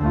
Hi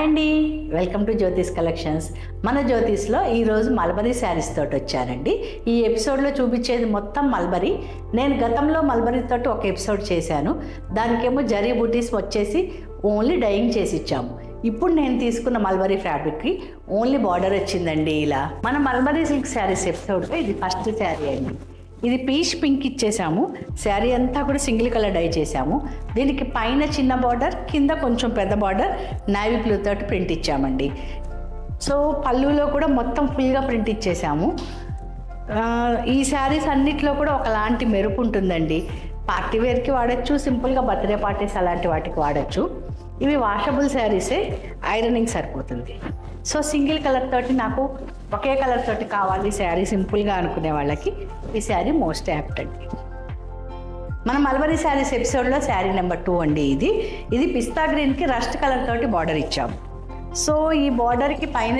అండి, welcome to Jyothish collections. మన జ్యోతిష్లో ఈరోజు మల్బరీ శారీస్ తోటి వచ్చానండి. ఈ ఎపిసోడ్లో చూపించేది మొత్తం మల్బరీ. నేను గతంలో మల్బరీ తోటి ఒక ఎపిసోడ్ చేశాను. దానికేమో జరీ బూటీస్ వచ్చేసి ఓన్లీ డైయింగ్ చేసి ఇచ్చాము. ఇప్పుడు నేను తీసుకున్న మల్బరీ ఫ్యాబ్రిక్కి ఓన్లీ బార్డర్ వచ్చిందండి. ఇలా మన మల్బరీ సిల్క్ శారీస్ ఎపిసోడ్లో ఇది ఫస్ట్ శారీ అండి. ఇది పీచ్ పింక్ ఇచ్చేసాము. శారీ అంతా కూడా సింగిల్ కలర్ డై చేసాము. దీనికి పైన చిన్న బార్డర్, కింద కొంచెం పెద్ద బార్డర్ నావీ బ్లూ తోటి ప్రింట్ ఇచ్చామండి. సో పళ్ళులో కూడా మొత్తం ఫుల్గా ప్రింట్ ఇచ్చేసాము. ఈ శారీస్ అన్నిట్లో కూడా ఒకలాంటి మెరుపు ఉంటుందండి. పార్టీ వేర్కి వాడచ్చు, సింపుల్గా బర్త్డే పార్టీస్ అలాంటి వాటికి వాడచ్చు. ఇవి వాషబుల్ శారీసే, ఐరనింగ్ సరిపోతుంది. సో సింగిల్ కలర్ తోటి నాకు ఒకే కలర్ తోటి కావాలి శారీ సింపుల్గా అనుకునే వాళ్ళకి ఈ శారీ మోస్ట్ యాప్ట్ అండి. మన మల్బరీ శారీస్ ఎపిసోడ్లో శారీ నెంబర్ 2 అండి. ఇది పిస్తా గ్రీన్కి రస్ట్ కలర్ తోటి బార్డర్ ఇచ్చాము. సో ఈ బార్డర్కి పైన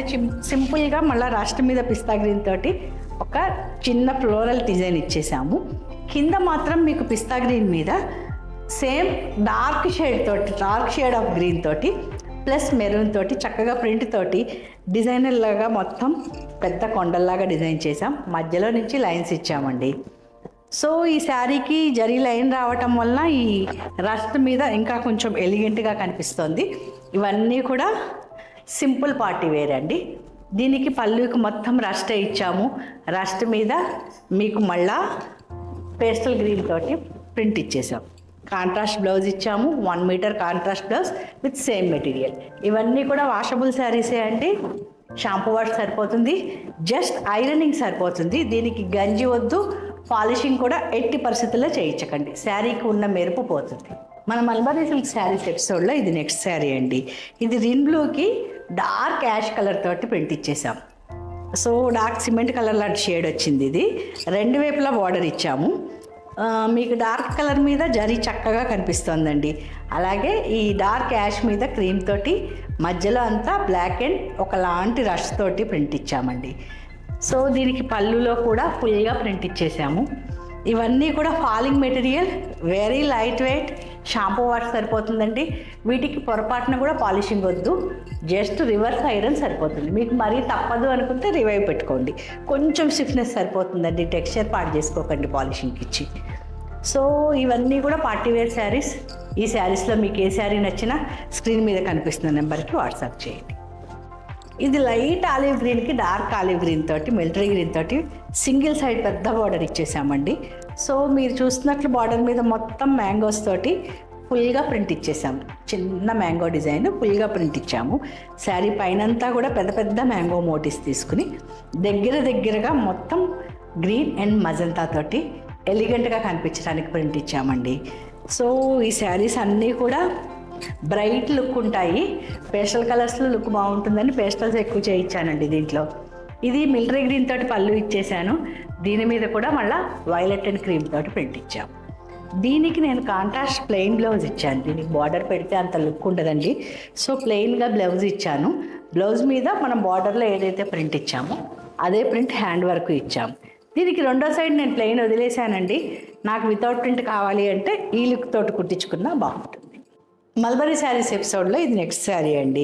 సింపుల్గా మళ్ళీ రస్ట్ మీద పిస్తా గ్రీన్ తోటి ఒక చిన్న ఫ్లోరల్ డిజైన్ ఇచ్చేసాము. కింద మాత్రం మీకు పిస్తా గ్రీన్ మీద same dark shade of green తోటి ప్లస్ మెరూన్ తోటి చక్కగా ప్రింట్ తోటి డిజైనర్ లాగా మొత్తం పెద్ద కొండల్లాగా డిజైన్ చేసాం. మధ్యలో నుంచి లైన్స్ ఇచ్చామండి. సో ఈ శారీకి జరీ లైన్ రావటం వలన ఈ రస్ట్ మీద ఇంకా కొంచెం ఎలిగెంట్గా కనిపిస్తుంది. ఇవన్నీ కూడా సింపుల్ పార్టీ వేర్ అండి. దీనికి పళ్ళుకి మొత్తం రస్టే ఇచ్చాము. రస్ట్ మీద మీకు మళ్ళా పేస్టల్ గ్రీన్ తోటి ప్రింట్ ఇచ్చేసాం. కాంట్రాస్ట్ బ్లౌజ్ ఇచ్చాము. 1 metre contrast blouse with same material. ఇవన్నీ కూడా వాషబుల్ శారీసే అండి. షాంపూ వాష్ సరిపోతుంది, జస్ట్ ఐరనింగ్ సరిపోతుంది. దీనికి గంజి వద్దు, పాలిషింగ్ కూడా ఎట్టి పరిస్థితుల్లో చేయించకండి. శారీకి ఉన్న మెరుపు పోతుంది. మన మల్బరీ సిల్క్ శారీస్ ఎపిసోడ్లో ఇది నెక్స్ట్ శారీ అండి. ఇది రిన్ బ్లూకి డార్క్ యాష్ కలర్ తోటి ప్రింట్ ఇచ్చేసాం. సో డార్క్ సిమెంట్ కలర్ లాంటి షేడ్ వచ్చింది. ఇది 2 వైపులా బార్డర్ ఇచ్చాము. మీకు డార్క్ కలర్ మీద జరీ చక్కగా కనిపిస్తుందండి. అలాగే ఈ డార్క్ యాష్ మీద క్రీమ్ తోటి మధ్యలో అంతా బ్లాక్ అండ్ ఒకలాంటి రష్ తోటి ప్రింట్ ఇచ్చామండి. సో దీనికి పళ్ళులో కూడా ఫుల్గా ప్రింట్ ఇచ్చేసాము. ఇవన్నీ కూడా falling material, very light weight, shampoo wash సరిపోతుందండి. వీటికి పొరపాటున కూడా పాలిషింగ్ వద్దు, జస్ట్ రివర్స్ ఐరన్ సరిపోతుంది. మీకు మరీ తప్పదు అనుకుంటే రివైవ్ పెట్టుకోండి. కొంచెం స్టిఫ్నెస్ సరిపోతుందండి, టెక్స్చర్ పాడు చేసుకోకండి పాలిషింగ్కి ఇచ్చి. సో ఇవన్నీ కూడా పార్టీ వేర్ శారీస్. ఈ శారీస్లో మీకు ఏ శారీ నచ్చినా స్క్రీన్ మీద కనిపిస్తున్న నెంబర్కి వాట్సాప్ చేయండి. ఇది లైట్ ఆలివ్ గ్రీన్కి డార్క్ ఆలివ్ గ్రీన్ తోటి మిలిటరీ గ్రీన్ తోటి సింగిల్ సైడ్ పెద్ద బార్డర్ ఇచ్చేసామండి. సో మీరు చూస్తున్నట్లు బార్డర్ మీద మొత్తం మ్యాంగోస్ తోటి ఫుల్గా ప్రింట్ ఇచ్చేసాము. చిన్న మ్యాంగో డిజైన్ ఫుల్గా ప్రింట్ ఇచ్చాము. శారీ పైనంతా కూడా పెద్ద పెద్ద మ్యాంగో మోటివ్స్ తీసుకుని దగ్గరగా మొత్తం గ్రీన్ అండ్ మజంతా తోటి ఎలిగెంట్గా కనిపించడానికి ప్రింట్ ఇచ్చామండి. సో ఈ శారీస్ అన్నీ కూడా బ్రైట్ లుక్ ఉంటాయి. పేస్టల్ కలర్స్లో లుక్ బాగుంటుందని పేస్టల్స్ ఎక్కువ చేయించానండి దీంట్లో. ఇది మిలిటరీ గ్రీన్ తోటి పళ్ళు ఇచ్చేసాను. దీని మీద కూడా మళ్ళీ వైలెట్ అండ్ క్రీమ్ తోటి ప్రింట్ ఇచ్చాము. దీనికి నేను కాంట్రాస్ట్ ప్లెయిన్ బ్లౌజ్ ఇచ్చాను. దీనికి బార్డర్ పెడితే అంత లుక్ ఉండదండి. సో ప్లెయిన్గా బ్లౌజ్ ఇచ్చాను. బ్లౌజ్ మీద మనం బార్డర్లో ఏదైతే ప్రింట్ ఇచ్చామో అదే ప్రింట్ హ్యాండ్ వర్క్ ఇచ్చాము. దీనికి రెండో సైడ్ నేను ప్లెయిన్ వదిలేసానండి. నాకు వితౌట్ ప్రింట్ కావాలి అంటే ఈ లుక్ తోటి కుట్టించుకున్నా బాగుంటుంది. మల్బరీ శారీస్ ఎపిసోడ్లో ఇది నెక్స్ట్ శారీ అండి.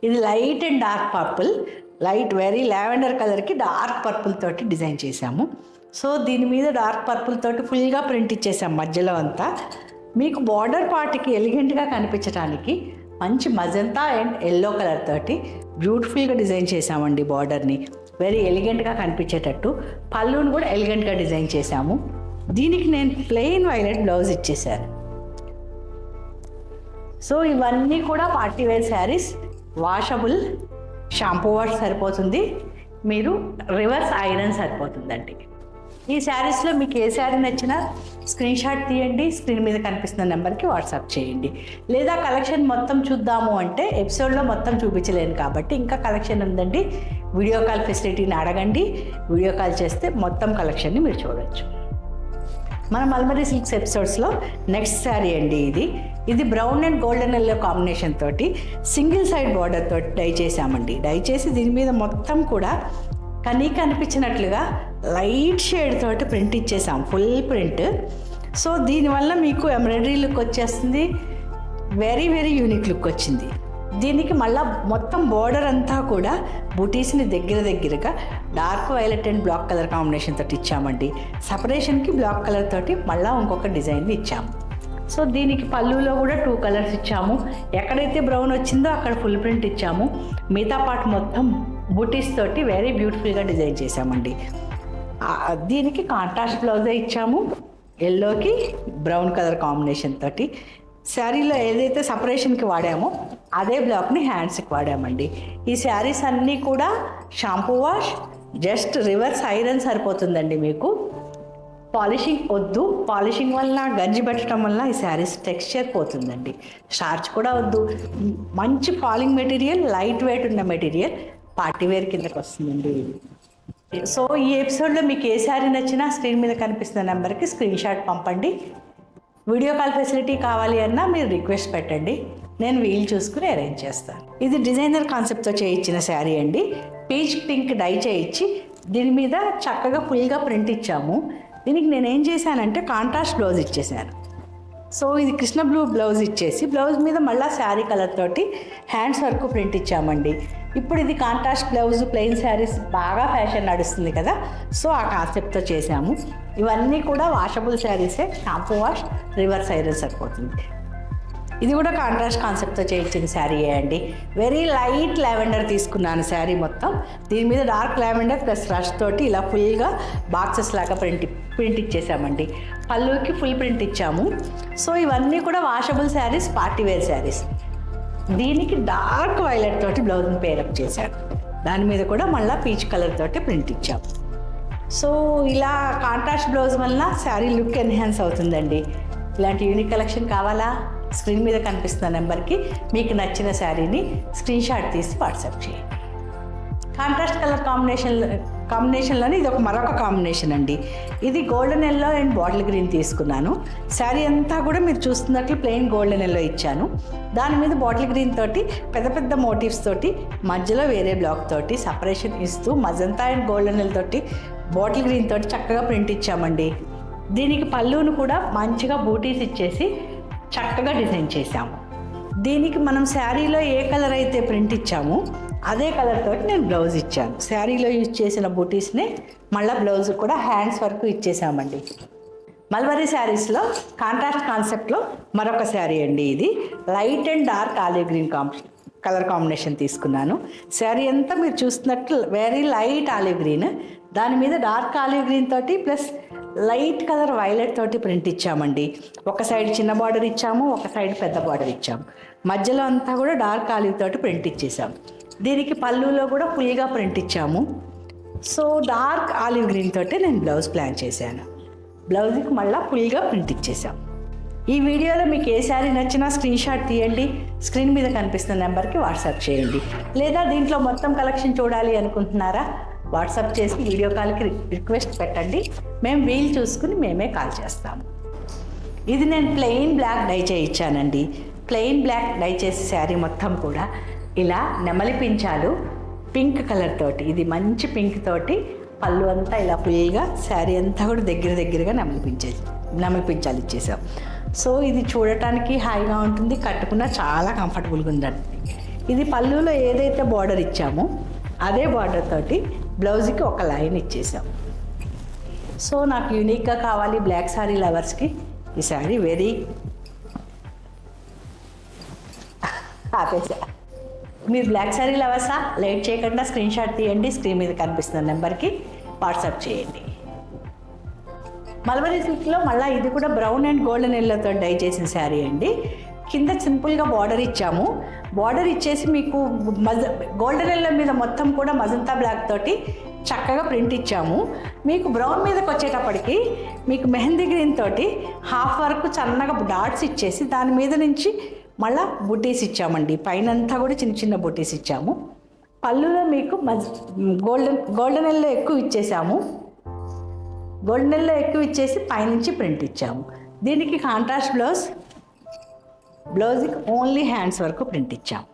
ఇది light and dark purple, light very lavender కలర్కి డార్క్ పర్పుల్ తోటి డిజైన్ చేసాము. సో దీని మీద డార్క్ పర్పుల్ తోటి ఫుల్గా ప్రింట్ ఇచ్చేసాం మధ్యలో అంతా. మీకు బార్డర్ పార్ట్కి ఎలిగెంట్గా కనిపించడానికి మంచి మజంతా అండ్ ఎల్లో కలర్ తోటి బ్యూటిఫుల్గా డిజైన్ చేసామండి. బార్డర్ని వెరీ ఎలిగెంట్గా కనిపించేటట్టు పళ్ళును కూడా ఎలిగెంట్గా డిజైన్ చేసాము. దీనికి నేను ప్లెయిన్ వైలెట్ బ్లౌజ్ ఇచ్చేసాను. సో ఇవన్నీ కూడా party wear saris, washable, shampoo wash సరిపోతుంది, మీరు రివర్స్ ఐరన్ సరిపోతుందండి. ఈ శారీస్లో మీకు ఏ శారీ నచ్చినా స్క్రీన్ షాట్ తీయండి, స్క్రీన్ మీద కనిపిస్తున్న నెంబర్కి వాట్సాప్ చేయండి. లేదా కలెక్షన్ మొత్తం చూద్దాము అంటే ఎపిసోడ్లో మొత్తం చూపించలేను కాబట్టి ఇంకా కలెక్షన్ ఉందండి, వీడియో కాల్ ఫెసిలిటీని అడగండి. వీడియో కాల్ చేస్తే మొత్తం కలెక్షన్ని మీరు చూడవచ్చు. మన మల్బరీ సిల్క్స్ ఎపిసోడ్స్లో నెక్స్ట్ శారీ అండి ఇది brown and golden yellow combination తోటి సింగిల్ సైడ్ బార్డర్ తోటి డై చేసామండి. డై చేసి దీని మీద మొత్తం కూడా కనిపించినట్లుగా లైట్ షేడ్ తోటి ప్రింట్ ఇచ్చేసాం, ఫుల్ ప్రింట్. సో దీనివల్ల మీకు ఎంబ్రాయిడరీ లుక్ వచ్చేస్తుంది, వెరీ వెరీ యూనిక్ లుక్ వచ్చింది. దీనికి మళ్ళీ మొత్తం బోర్డర్ అంతా కూడా బూటీస్ని దగ్గరగా dark violet and black colour combination తోటి ఇచ్చామండి. సపరేషన్కి బ్లాక్ కలర్ తోటి మళ్ళీ ఇంకొక డిజైన్ని ఇచ్చాము. సో దీనికి పళ్ళులో కూడా 2 కలర్స్ ఇచ్చాము. ఎక్కడైతే బ్రౌన్ వచ్చిందో అక్కడ ఫుల్ ప్రింట్ ఇచ్చాము. మిగతా పార్ట్ మొత్తం బూటీస్ తోటి వెరీ బ్యూటిఫుల్గా డిజైన్ చేసామండి. దీనికి కాంట్రాస్ట్ బ్లౌజే ఇచ్చాము, ఎల్లోకి బ్రౌన్ కలర్ కాంబినేషన్ తోటి. శారీలో ఏదైతే సపరేషన్కి వాడామో అదే బ్లాక్ని హ్యాండ్స్కి వాడామండి. ఈ శారీస్ అన్నీ కూడా shampoo wash, just reverse iron సరిపోతుందండి. మీకు పాలిషింగ్ వద్దు, పాలిషింగ్ వల్ల గంజి పెట్టడం వల్ల ఈ శారీస్ టెక్స్చర్ పోతుందండి. స్టార్చ్ కూడా వద్దు, మంచి ఫాలింగ్ మెటీరియల్, లైట్ వెయిట్ ఉన్న మెటీరియల్, పార్టీవేర్ కిందకి వస్తుందండి. సో ఈ ఎపిసోడ్లో మీకు ఏ శారీ నచ్చినా స్క్రీన్ మీద కనిపిస్తున్న నెంబర్కి స్క్రీన్ షాట్ పంపండి. వీడియో కాల్ ఫెసిలిటీ కావాలి అన్నా మీరు రిక్వెస్ట్ పెట్టండి, నేను వీలు చూసుకుని అరేంజ్ చేస్తాను. ఇది డిజైనర్ కాన్సెప్ట్తో చేయించిన శారీ అండి. పీచ్ పింక్ డై చేయించి దీని మీద చక్కగా ఫుల్గా ప్రింట్ ఇచ్చాము. దీనికి నేనేం చేశానంటే కాంట్రాస్ట్ బ్లౌజ్ ఇచ్చేసాను. సో ఇది కృష్ణ బ్లూ బ్లౌజ్ ఇచ్చేసి బ్లౌజ్ మీద మళ్ళీ శారీ కలర్ తోటి హ్యాండ్స్ వరకు ప్రింట్ ఇచ్చామండి. ఇప్పుడు ఇది కాంట్రాస్ట్ బ్లౌజ్ ప్లెయిన్ శారీస్ బాగా ఫ్యాషన్ నడుస్తుంది కదా, సో ఆ కాన్సెప్ట్తో చేసాము. ఇవన్నీ కూడా వాషబుల్ శారీసే, షాంపూ వాష్, రివర్స్ ఐరన్ సరిపోతుంది. ఇది కూడా కాంట్రాస్ట్ కాన్సెప్ట్తో చేయించిన శారీయే అండి. వెరీ లైట్ లావెండర్ తీసుకున్నాను శారీ మొత్తం. దీని మీద డార్క్ లావెండర్ ప్లస్ రష్ తోటి ఇలా ఫుల్గా బాక్సెస్ లాగా ప్రింట్ ఇచ్చేసామండి. పళ్ళుకి ఫుల్ ప్రింట్ ఇచ్చాము. సో ఇవన్నీ కూడా వాషబుల్ శారీస్, పార్టీవేర్ శారీస్. దీనికి డార్క్ వైలెట్ తోటి బ్లౌజ్ని పేరప్ చేశాను. దాని మీద కూడా మళ్ళీ పీచ్ కలర్ తోటి ప్రింట్ ఇచ్చాము. సో ఇలా కాంట్రాస్ట్ బ్లౌజ్ వల్ల శారీ లుక్ ఎన్హాన్స్ అవుతుందండి. ఇలాంటి యూనిక్ కలెక్షన్ కావాలా? స్క్రీన్ మీద కనిపిస్తున్న నెంబర్కి మీకు శారీని స్క్రీన్ షాట్ తీసి వాట్సాప్ చేయండి. కాంట్రాస్ట్ కలర్ కాంబినేషన్లోనే ఇది మరొక కాంబినేషన్ అండి. ఇది golden yellow and bottle green తీసుకున్నాను. శారీ అంతా కూడా మీరు చూస్తున్నట్లు ప్లెయిన్ గోల్డెన్ ఎల్లో ఇచ్చాను. దాని మీద బాటిల్ గ్రీన్ తోటి పెద్ద మోటివ్స్ తోటి మధ్యలో వేరే బ్లాక్ తోటి సపరేషన్ ఇస్తూ మజంతా అండ్ గోల్డెన్ ఎల్లో తోటి బాటిల్ గ్రీన్ తోటి చక్కగా ప్రింట్ ఇచ్చామండి. దీనికి పళ్ళును కూడా మంచిగా బూటీస్ ఇచ్చేసి చక్కగా డిజైన్ చేసాము. దీనికి మనం శారీలో ఏ కలర్ అయితే ప్రింట్ ఇచ్చామో అదే కలర్ తోటి నేను బ్లౌజ్ ఇచ్చాను. శారీలో యూజ్ చేసిన బూటీస్ని మళ్ళీ బ్లౌజ్ కూడా హ్యాండ్స్ వరకు ఇచ్చేసామండి. మల్బరీ శారీస్లో కాంట్రాస్ట్ కాన్సెప్ట్లో మరొక శారీ అండి. ఇది light and dark olive green colour combination తీసుకున్నాను. శారీ అంతా మీరు చూస్తున్నట్లు వెరీ లైట్ ఆలివ్ గ్రీన్, దాని మీద డార్క్ ఆలివ్ గ్రీన్ తోటి ప్లస్ లైట్ కలర్ వైలెట్ తోటి ప్రింట్ ఇచ్చామండి. ఒక సైడ్ చిన్న బార్డర్ ఇచ్చాము, ఒక సైడ్ పెద్ద బార్డర్ ఇచ్చాము. మధ్యలో అంతా కూడా డార్క్ ఆలివ్ తోటి ప్రింట్ ఇచ్చేసాము. దీనికి పళ్ళులో కూడా ఫుల్గా ప్రింట్ ఇచ్చాము. సో డార్క్ ఆలివ్ గ్రీన్ తోటి నేను బ్లౌజ్ ప్లాన్ చేశాను. బ్లౌజ్కి మళ్ళీ ఫుల్గా ప్రింట్ ఇచ్చేసాం. ఈ వీడియోలో మీకు ఏ శారీ నచ్చినా స్క్రీన్ షాట్ తీయండి, స్క్రీన్ మీద కనిపిస్తున్న నెంబర్కి వాట్సాప్ చేయండి. లేదా దీంట్లో మొత్తం కలెక్షన్ చూడాలి అనుకుంటున్నారా, వాట్సాప్ చేసి వీడియో కాల్కి రిక్వెస్ట్ పెట్టండి, మేము వీలు చూసుకుని మేమే కాల్ చేస్తాము. ఇది నేను ప్లెయిన్ బ్లాక్ డై చేయించానండి. ప్లెయిన్ బ్లాక్ డై చేసే శారీ మొత్తం కూడా ఇలా నెమలి పించాలు పింక్ కలర్ తోటి, ఇది మంచి పింక్ తోటి పళ్ళు అంతా ఇలా ఫుల్గా శారీ అంతా కూడా దగ్గరగా నెమలి పించాలు ఇచ్చేసాం. సో ఇది చూడటానికి హాయిగా ఉంటుంది, కట్టుకున్న చాలా కంఫర్టబుల్గా ఉందండి. ఇది పళ్ళులో ఏదైతే బార్డర్ ఇచ్చామో అదే బార్డర్ తోటి బ్లౌజ్కి ఒక లైన్ ఇచ్చేసాం. సో నాకు యూనిక్గా కావాలి బ్లాక్ శారీ లవర్స్కి ఈ శారీ వెరీ ఆపేసా. మీరు బ్లాక్ శారీ లవర్సా? లేట్ చేయకుండా స్క్రీన్ షాట్ తీయండి, స్క్రీన్ మీద కనిపిస్తున్న నెంబర్కి వాట్సాప్ చేయండి. మల్బరీ సిల్క్లో మళ్ళీ ఇది కూడా బ్రౌన్ అండ్ గోల్డెన్ ఎల్లోతో డై చేసిన శారీ అండి. కింద సింపుల్గా బార్డర్ ఇచ్చాము. బార్డర్ ఇచ్చేసి మీకు గోల్డెన్ ఎల్లో మీద మొత్తం కూడా మజంతా బ్లాక్ తోటి చక్కగా ప్రింట్ ఇచ్చాము. మీకు బ్రౌన్ మీదకి వచ్చేటప్పటికి మీకు మెహందీ గ్రీన్ తోటి హాఫ్ వరకు సన్నగా డాట్స్ ఇచ్చేసి దాని మీద నుంచి మళ్ళీ బుటీస్ ఇచ్చామండి. పైనంతా కూడా చిన్న చిన్న బుటీస్ ఇచ్చాము. పళ్ళులో మీకు గోల్డెన్ ఎల్లో ఎక్కువ ఇచ్చేసాము. గోల్డెన్ ఎల్లో ఎక్కువ ఇచ్చేసి పైనుంచి ప్రింట్ ఇచ్చాము. దీనికి కాంట్రాస్ట్ బ్లౌజ్కి ఓన్లీ హ్యాండ్స్ వరకు ప్రింట్ ఇచ్చాము.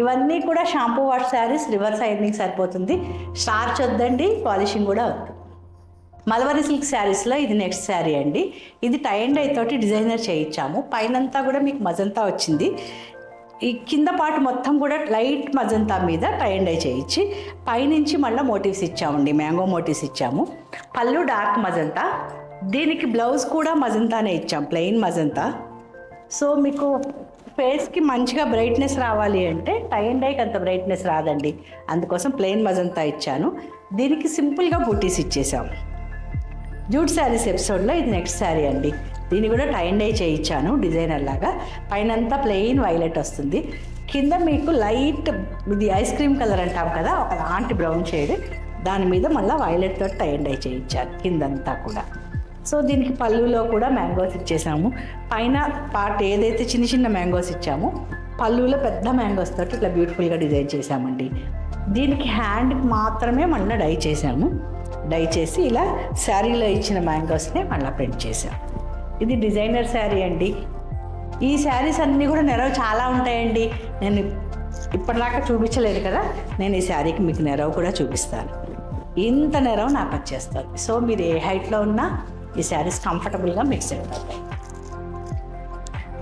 ఇవన్నీ కూడా shampoo wash saris, reverse ironing సరిపోతుంది. స్టార్చ్ వద్దండి, పాలిషింగ్ కూడా వద్దు. మల్బరీ సిల్క్ శారీస్లో ఇది నెక్స్ట్ శారీ అండి. ఇది టై అండ్ డై తోటి డిజైనర్ చేయించాము. పైనంతా కూడా మీకు మజంతా వచ్చింది. ఈ కింద పార్ట్ మొత్తం కూడా లైట్ మజంతా మీద టై అండ్ డై చేయించి పైనుంచి మళ్ళీ మోటివ్స్ ఇచ్చామండి. మ్యాంగో మోటివ్స్ ఇచ్చాము. పళ్ళు డార్క్ మజంతా, దీనికి బ్లౌజ్ కూడా మజంతానే ఇచ్చాం, ప్లెయిన్ మజంతా. సో మీకు ఫేస్కి మంచిగా బ్రైట్నెస్ రావాలి అంటే టై అండ్ డైకి అంత బ్రైట్నెస్ రాదండి, అందుకోసం ప్లెయిన్ మజంతా ఇచ్చాను. దీనికి సింపుల్గా బూటీస్ ఇచ్చేసాము. జూట్ శారీస్ ఎపిసోడ్లో ఇది నెక్స్ట్ శారీ అండి. దీన్ని కూడా టై అండ్ డై చేయించాను డిజైనర్ లాగా. పైనంతా ప్లెయిన్ వైలెట్ వస్తుంది, కింద మీకు లైట్ ఇది ఐస్ క్రీమ్ కలర్ అంటాం కదా, ఒక లాంటి బ్రౌన్ షేడ్, దాని మీద మళ్ళీ వైలెట్ తోటి టై అండ్ డై చేయించాను కిందంతా కూడా. సో దీనికి పళ్ళులో కూడా మ్యాంగోస్ ఇచ్చేసాము. పైన పార్ట్ ఏదైతే చిన్న చిన్న మ్యాంగోస్ ఇచ్చామో పళ్ళులో పెద్ద మ్యాంగోస్ తోటి ఇట్లా బ్యూటిఫుల్గా డిజైన్ చేసామండి. దీనికి హ్యాండ్కి మాత్రమే మళ్ళీ డై చేసాము. డై చేసి ఇలా శారీలో ఇచ్చిన మ్యాంగోస్ని మళ్ళీ ప్రింట్ చేసాము. ఇది డిజైనర్ శారీ అండి. ఈ శారీస్ అన్నీ కూడా నెరవు చాలా ఉంటాయండి. నేను ఇప్పటిదాకా చూపించలేదు కదా, నేను ఈ శారీకి మీకు నెరవు కూడా చూపిస్తాను. ఇంత నెరవు నాకు వచ్చేస్తుంది. సో మీరు ఏ హైట్లో ఉన్నా ఈ శారీస్ కంఫర్టబుల్గా మీకు సెట్ అవుతాయి.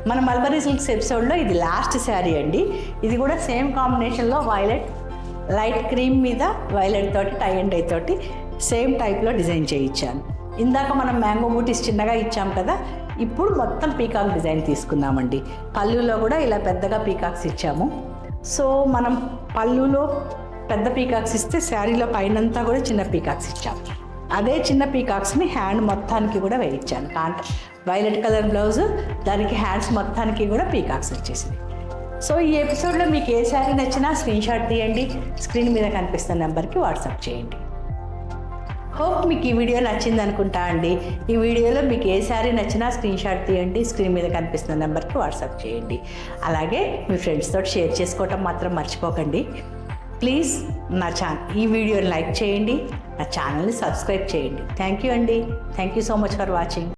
మన మల్బరీ సిల్క్స్ ఎపిసోడ్లో ఇది లాస్ట్ శారీ అండి. ఇది కూడా సేమ్ కాంబినేషన్లో వైలెట్, లైట్ క్రీమ్ మీద వైలెట్ తోటి టై అండ్ డై తోటి సేమ్ టైప్లో డిజైన్ చేయించాను. ఇందాక మనం మ్యాంగో బూటీస్ చిన్నగా ఇచ్చాం కదా, ఇప్పుడు మొత్తం పీకాక్ డిజైన్ తీసుకున్నామండి. పళ్ళులో కూడా ఇలా పెద్దగా పీకాక్స్ ఇచ్చాము. సో మనం పళ్ళులో పెద్ద పీకాక్స్ ఇస్తే శారీలో పైనంతా కూడా చిన్న పీకాక్స్ ఇచ్చాము. అదే చిన్న పీకాక్స్ని హ్యాండ్ మొత్తానికి కూడా వేయించాను. వైలెట్ కలర్ బ్లౌజ్, దానికి హ్యాండ్స్ మొత్తానికి కూడా పీకాక్స్ వచ్చేసింది. సో ఈ ఎపిసోడ్లో మీకు ఏ శారీ నచ్చినా స్క్రీన్ షాట్ తీయండి, స్క్రీన్ మీద కనిపిస్తున్న నెంబర్కి వాట్సాప్ చేయండి. హోప్ మీకు ఈ వీడియో నచ్చింది అనుకుంటా అండి. ఈ వీడియోలో మీకు ఏ శారీ నచ్చినా స్క్రీన్ షాట్ తీయండి, స్క్రీన్ మీద కనిపిస్తున్న నెంబర్కి వాట్సాప్ చేయండి. అలాగే మీ ఫ్రెండ్స్తో షేర్ చేసుకోవటం మాత్రం మర్చిపోకండి. ప్లీజ్ ఈ వీడియోని లైక్ చేయండి, నా ఛానల్ని సబ్స్క్రైబ్ చేయండి. థ్యాంక్ యూ అండి. Thank you so much for watching.